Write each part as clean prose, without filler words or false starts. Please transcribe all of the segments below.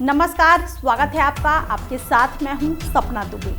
नमस्कार, स्वागत है आपका। आपके साथ मैं हूं सपना दुबे।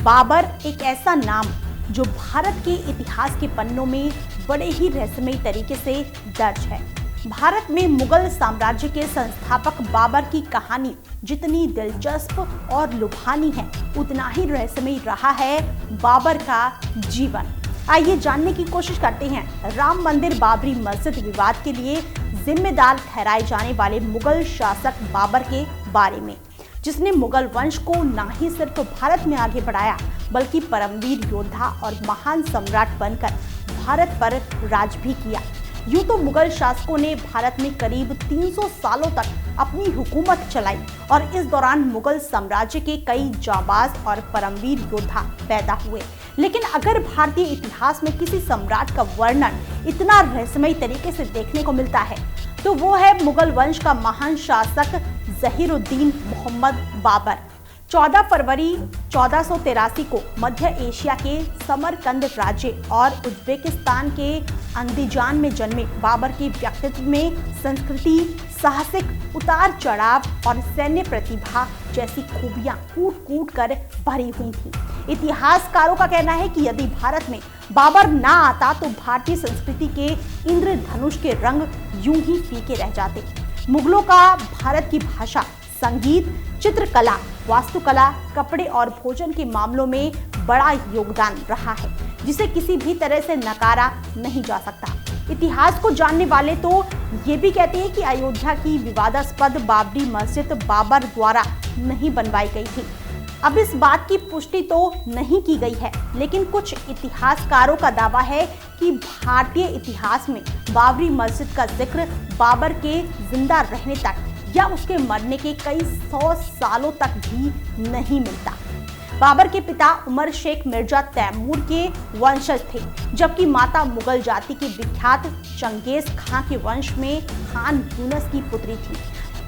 बाबर एक ऐसा नाम जो भारत के इतिहास के पन्नों में बड़े ही रहस्यमयी तरीके से दर्ज है। भारत में मुगल साम्राज्य के संस्थापक बाबर की कहानी जितनी दिलचस्प और लुभानी है, उतना ही रहस्यमयी रहा है बाबर का जीवन। आइए जानने की कोशिश करते हैं राम मंदिर बाबरी मस्जिद विवाद के लिए जिम्मेदार ठहराए जाने वाले मुगल शासक बाबर के बारे में, जिसने मुगल वंश को न ही सिर्फ भारत में आगे बढ़ाया, बल्कि परमवीर योद्धा और महान सम्राट बनकर भारत पर राज भी किया। यूं तो मुगल शासकों ने भारत में करीब 300 सालों तक अपनी हुकूमत चलाई और इस दौरान मुगल साम्राज्य के कई जाबाज और परमवीर योद्धा पैदा हुए। लेकिन अगर भारतीय इतिहास में किसी सम्राट का वर्णन इतना रहस्यमयी तरीके से देखने को मिलता है, तो वो है मुगल वंश का महान शासक ज़हीरुद्दीन मोहम्मद बाबर। 14 फरवरी 1483 को मध्य एशिया के समरकंद राज्य और उज्बेकिस्तान के अंदीजान में जन्मे बाबर के व्यक्तित्व में संस्कृति, साहसिक उतार चढ़ाव और सैन्य प्रतिभा जैसी खूबियां कूट कर भरी हुई थी। इतिहासकारों का कहना है कि यदि भारत में बाबर ना आता तो भारतीय संस्कृति के इंद्रधनुष के रंग यूं ही फीके रह जाते। मुगलों का भारत की भाषा, संगीत, चित्रकला, वास्तुकला, कपड़े और भोजन के मामलों में बड़ा योगदान रहा है, जिसे किसी भी तरह से नकारा नहीं जा सकता। इतिहास को जानने वाले तो ये भी कहते हैं कि अयोध्या की विवादास्पद बाबरी मस्जिद बाबर द्वारा नहीं बनवाई गई थी। अब इस बात की पुष्टि तो नहीं की गई है, लेकिन कुछ इतिहासकारों का दावा है कि भारतीय इतिहास में बाबरी मस्जिद का जिक्र बाबर के जिंदा रहने तक या उसके मरने के कई 100 सालों तक भी नहीं मिलता। बाबर के पिता उमर शेख मिर्जा तैमूर के वंशज थे, जबकि माता मुगल जाति के विख्यात चंगेज खां के वंश में खान यूनस की पुत्री थी।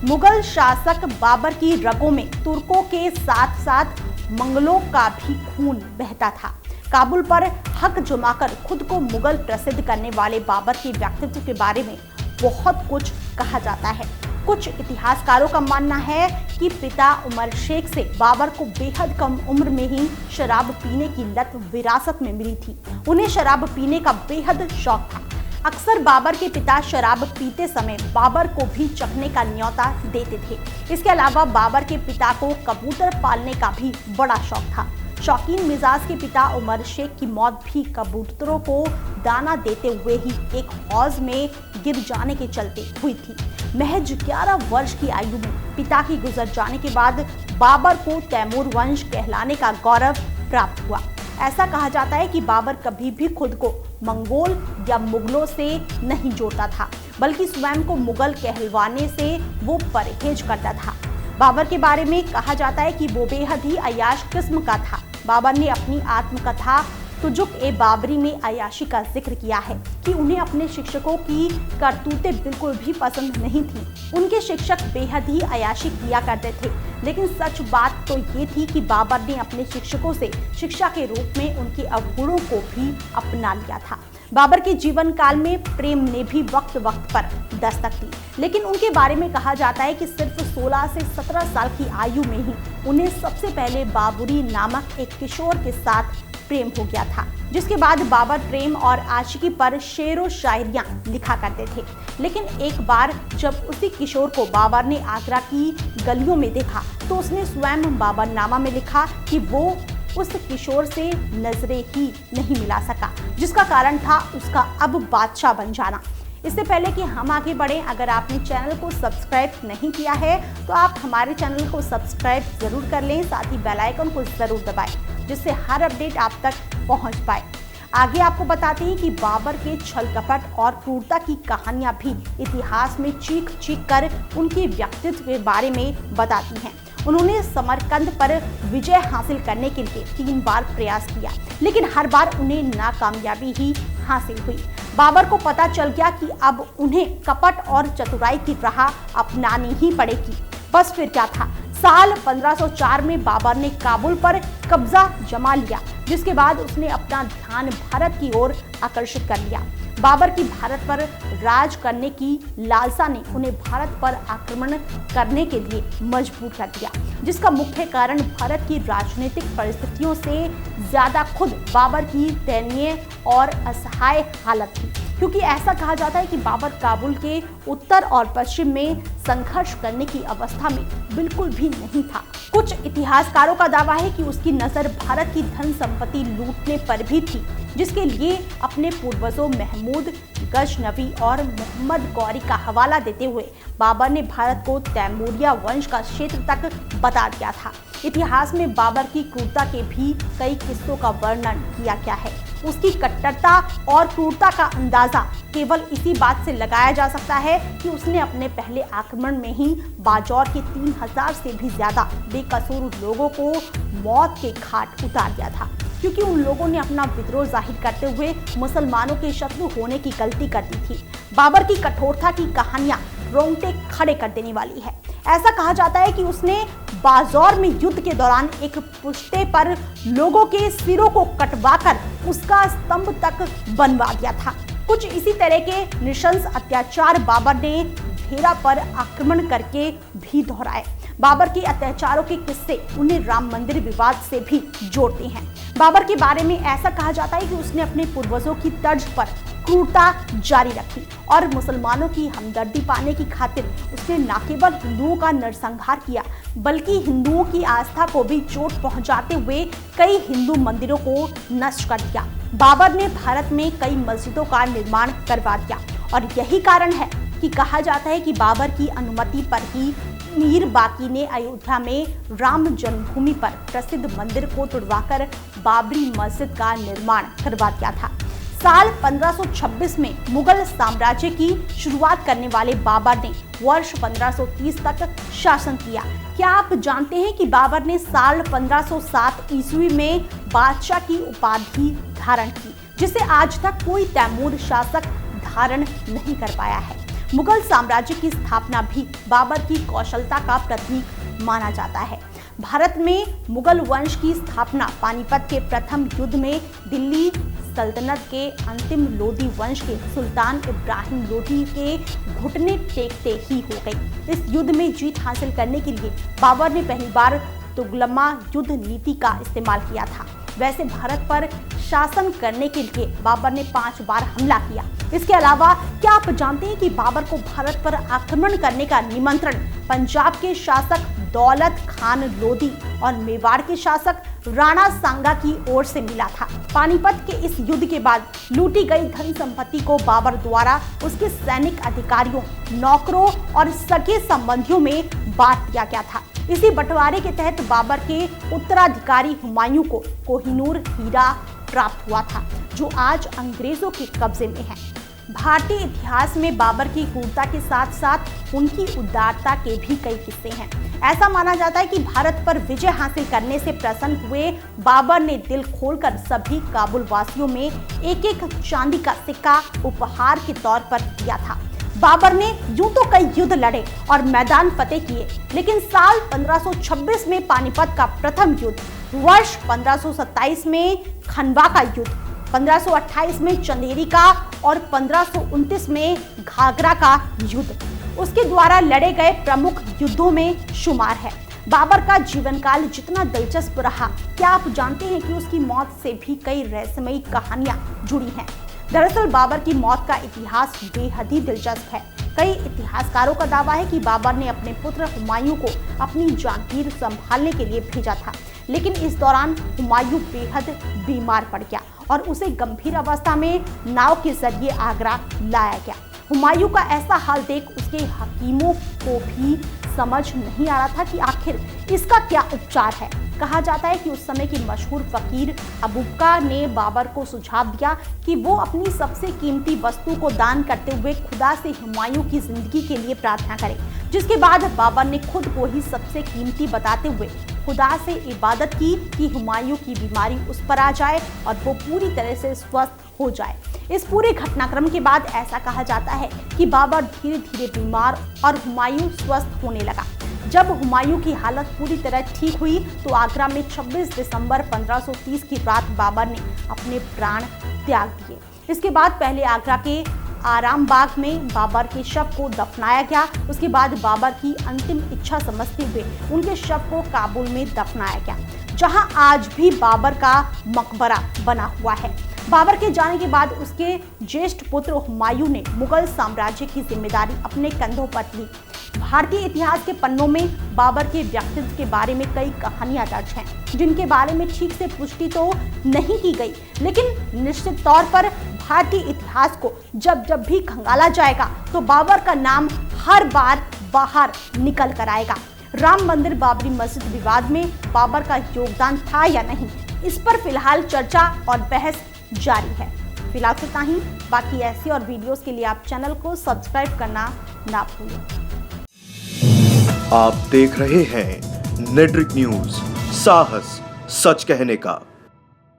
मुगल शासक बाबर की रगों में तुर्कों के साथ साथ मंगलों का भी खून बहता था। काबुल पर हक जमाकर खुद को मुगल प्रसिद्ध करने वाले बाबर के व्यक्तित्व के बारे में बहुत कुछ कहा जाता है। कुछ इतिहासकारों का मानना है कि पिता उमर शेख से बाबर को बेहद कम उम्र में ही शराब पीने की लत विरासत में मिली थी। उन्हें शराब पीने का बेहद शौक था। अक्सर बाबर के पिता शराब पीते समय बाबर को भी चखने का न्योता देते थे। इसके अलावा बाबर के पिता को कबूतर पालने का भी बड़ा शौक था। शौकीन मिजाज के पिता उमर शेख की मौत भी कबूतरों को दाना देते हुए ही एक हौज में गिर जाने के चलते हुई थी। महज 11 वर्ष की आयु में पिता की गुजर जाने के बाद बाबर को तैमूर वंश कहलाने का गौरव प्राप्त हुआ। ऐसा कहा जाता है कि बाबर कभी भी खुद को मंगोल या मुगलों से नहीं जोड़ता था, बल्कि स्वयं को मुगल कहलवाने से वो परहेज करता था। बाबर के बारे में कहा जाता है कि वो बेहद ही अय्याश किस्म का था। बाबर ने अपनी आत्मकथा तुजुक-ए-बाबरी में अय्याशी का जिक्र किया है कि उन्हें अपने शिक्षकों की करतूतें बिल्कुल भी पसंद नहीं थी। उनके शिक्षक बेहद ही अय्याशी किया करते थे, लेकिन सच बात तो ये थी कि बाबर ने अपने शिक्षकों से शिक्षा के रूप में उनके अवगुणों को भी अपना लिया था। बाबर के जीवन काल में प्रेम ने भी वक्त वक्त पर दस्तक दी, लेकिन उनके बारे में कहा जाता है कि सिर्फ 16 से 17 साल की आयु में ही उन्हें सबसे पहले बाबुरी नामक एक किशोर के साथ प्रेम हो गया था, जिसके बाद बाबर प्रेम और आशिकी पर शेरो शायरियां लिखा करते थे। लेकिन एक बार जब उसी किशोर को बाबर ने आगरा की गलियों में देखा, तो उसने स्वयं बाबरनामा में लिखा कि वो उस किशोर से नजरें ही नहीं मिला सका, जिसका कारण था उसका अब बादशाह बन जाना। इससे पहले कि हम आगे बढ़ें, अगर आपने चैनल को सब्सक्राइब नहीं किया है तो आप हमारे चैनल को सब्सक्राइब जरूर कर लें, साथ ही बेल आइकन को जरूर दबाएं, जिससे हर अपडेट आप तक पहुंच पाए। आगे आपको बताते हैं कि बाबर के छल कपट और क्रूरता की कहानियां भी इतिहास में चीख चीख कर उनके व्यक्तित्व के बारे में बताती हैं। उन्होंने समरकंद पर विजय हासिल करने के लिए 3 बार प्रयास किया, लेकिन हर बार उन्हें नाकामयाबी ही हासिल हुई। बाबर को पता चल गया कि अब उन्हें कपट और चतुराई की राह अपनानी ही पड़ेगी। बस फिर क्या था, साल 1504 में बाबर ने काबुल पर कब्जा जमा लिया, जिसके बाद उसने अपना ध्यान भारत की ओर आकर्षित कर लिया। बाबर की भारत पर राज करने की लालसा ने उन्हें भारत पर आक्रमण करने के लिए मजबूर कर दिया, जिसका मुख्य कारण भारत की राजनीतिक परिस्थितियों से ज्यादा खुद बाबर की दयनीय और असहाय हालत थी। क्योंकि ऐसा कहा जाता है कि बाबर काबुल के उत्तर और पश्चिम में संघर्ष करने की अवस्था में बिल्कुल भी नहीं था। कुछ इतिहासकारों का दावा है कि उसकी नजर भारत की धन संपत्ति लूटने पर भी थी, जिसके लिए अपने पूर्वजों महमूद गजनवी और मोहम्मद गौरी का हवाला देते हुए बाबर ने भारत को तैमूरिया वंश का क्षेत्र तक बता दिया था। इतिहास में बाबर की क्रूरता के भी कई किस्सों का वर्णन किया गया है। उसकी कट्टरता और क्रूरता का अंदाजा केवल इसी बात से लगाया जा सकता है कि उसने अपने पहले आक्रमण में ही बाजौर के 3000 से भी ज्यादा बेकसूर लोगों को मौत के घाट उतार दिया था, क्योंकि उन लोगों ने अपना विद्रोह जाहिर करते हुए मुसलमानों के शत्रु होने की गलती कर दी थी। बाबर की कठोरता की कहानियां रोंगटे खड़े कर देने वाली है। ऐसा कहा जाता है कि उसने बाजौर में युद्ध के दौरान एक पुश्ते पर लोगों के सिरों को कटवाकर उसका स्तंभ तक बनवा दिया था। कुछ इसी तरह के नृशंस अत्याचार बाबर ने भेरा पर आक्रमण करके भी दोहराए। बाबर के अत्याचारों के किस्से उन्हें राम मंदिर विवाद से भी जोड़ते हैं। बाबर के बारे में ऐसा कहा जाता है कि उसने अपने पूर्वजों की तर्ज पर क्रूरता जारी रखी और मुसलमानों की हमदर्दी पाने की खातिर उसने न केवल हिंदुओं का नरसंहार किया, बल्कि हिंदुओं की आस्था को भी चोट पहुंचाते हुए कई हिंदू मंदिरों को नष्ट कर दिया। बाबर ने भारत में कई मस्जिदों का निर्माण करवा दिया और यही कारण है कि कहा जाता है कि बाबर की अनुमति पर ही मीर बाकी ने अयोध्या में राम जन्मभूमि पर प्रसिद्ध मंदिर को तुड़वाकर बाबरी मस्जिद का निर्माण करवा दिया था। साल 1526 में मुगल साम्राज्य की शुरुआत करने वाले बाबर ने वर्ष 1530 तक शासन किया। क्या आप जानते हैं कि बाबर ने साल 1507 ईस्वी में बादशाह की उपाधि धारण की, जिसे आज तक कोई तैमूर शासक धारण नहीं कर पाया है। मुगल साम्राज्य की स्थापना भी बाबर की कौशलता का प्रतीक माना जाता है। भारत में मुगल वंश की स्थापना पानीपत के प्रथम युद्ध में दिल्ली सल्तनत के अंतिम लोधी वंश के सुल्तान इब्राहिम लोधी के घुटने टेकते ही हो गई। इस युद्ध में जीत हासिल करने के लिए बाबर ने पहली बार तुगलमा युद्ध नीति का इस्तेमाल किया था। वैसे भारत पर शासन करने के लिए बाबर ने 5 बार हमला किया। इसके अलावा क्या आप जानते हैं कि बाबर को भारत पर आक्रमण करने का निमंत्रण पंजाब के शासक दौलत खान लोधी और मेवाड़ के शासक राणा सांगा की ओर से मिला था। पानीपत के इस युद्ध के बाद लूटी गई धन संपत्ति को बाबर द्वारा उसके सैनिक अधिकारियों, नौकरों और सगे संबंधियों में बांट दिया गया था। इसी बंटवारे के तहत बाबर के उत्तराधिकारी हुमायूं को कोहिनूर हीरा प्राप्त हुआ था, जो आज अंग्रेजों के कब्जे में है। भारतीय इतिहास में बाबर की क्रूरता के साथ साथ उनकी उदारता के भी कई किस्से हैं। ऐसा माना जाता है कि भारत पर विजय हासिल करने से प्रसन्न हुए बाबर ने दिल खोलकर सभी काबुल वासियों में एक एक चांदी का सिक्का उपहार के तौर पर दिया था। बाबर ने यूं तो कई युद्ध लड़े और मैदान फतेह किए, लेकिन साल 1526 में पानीपत का प्रथम युद्ध, वर्ष 1527 में खनवा का युद्ध, 1528 में चंदेरी का और 1529 में घाघरा का युद्ध उसके द्वारा लड़े गए प्रमुख युद्धों में शुमार है। बाबर का जीवन काल जितना दिलचस्प रहा, क्या आप जानते हैं कि उसकी मौत से भी कई रहस्यमयी कहानियां जुड़ी हैं। दरअसल बाबर की मौत का इतिहास बेहद ही दिलचस्प है। कई इतिहासकारों का दावा है कि बाबर ने अपने पुत्र हुमायूं को अपनी जागीर संभालने के लिए भेजा था, लेकिन इस दौरान हुमायूं बेहद बीमार पड़ गया और उसे गंभीर अवस्था में नाव के जरिए आगरा लाया गया। हुमायूं का ऐसा हाल देख उसके हकीमों को भी समझ नहीं आ रहा था कि आखिर इसका क्या उपचार है। कहा जाता है कि उस समय की मशहूर फकीर अबुक्का ने बाबर को सुझाव दिया कि वो अपनी सबसे कीमती वस्तु को दान करते हुए खुदा से हुमायूं की जिंदगी के लिए प्रार्थना करे, जिसके बाद बाबर ने खुद को ही सबसे कीमती बताते हुए खुदा से इबादत की कि हुमायूं की बीमारी उस पर आ जाए और वो पूरी तरह से स्वस्थ हो जाए। इस पूरे घटनाक्रम के बाद ऐसा कहा जाता है कि बाबर धीरे धीरे बीमार और हुमायूं स्वस्थ होने लगा। जब हुमायूं की हालत पूरी तरह ठीक हुई तो आगरा में 26 दिसंबर 1530 की रात बाबर ने अपने प्राण त्याग दिए। इसके बाद पहले आगरा के आरामबाग में बाबर के शव को दफनाया गया। उसके बाद बाबर की अंतिम इच्छा समझते हुए उनके शव को काबुल में दफनाया गया, जहां आज भी बाबर का मकबरा बना हुआ है। बाबर के जाने के बाद उसके ज्येष्ठ पुत्र हुमायूं ने मुगल साम्राज्य की जिम्मेदारी अपने कंधों पर ली। भारतीय इतिहास के पन्नों में बाबर के व्यक्तित्व के बारे में कई कहानियां दर्ज हैं, जिनके बारे में ठीक से पुष्टि तो नहीं की गई, लेकिन निश्चित तौर पर भारतीय इतिहास को जब जब भी खंगाला जाएगा तो बाबर का नाम हर बार बाहर निकल कर आएगा। राम मंदिर बाबरी मस्जिद विवाद में बाबर का योगदान था या नहीं, इस पर फिलहाल चर्चा और बहस जारी है। फिलहाल इतना ही। बाकी ऐसी और वीडियोस के लिए आप चैनल को सब्सक्राइब करना ना भूलें। आप देख रहे हैं नेट्रिक न्यूज, साहस सच कहने का।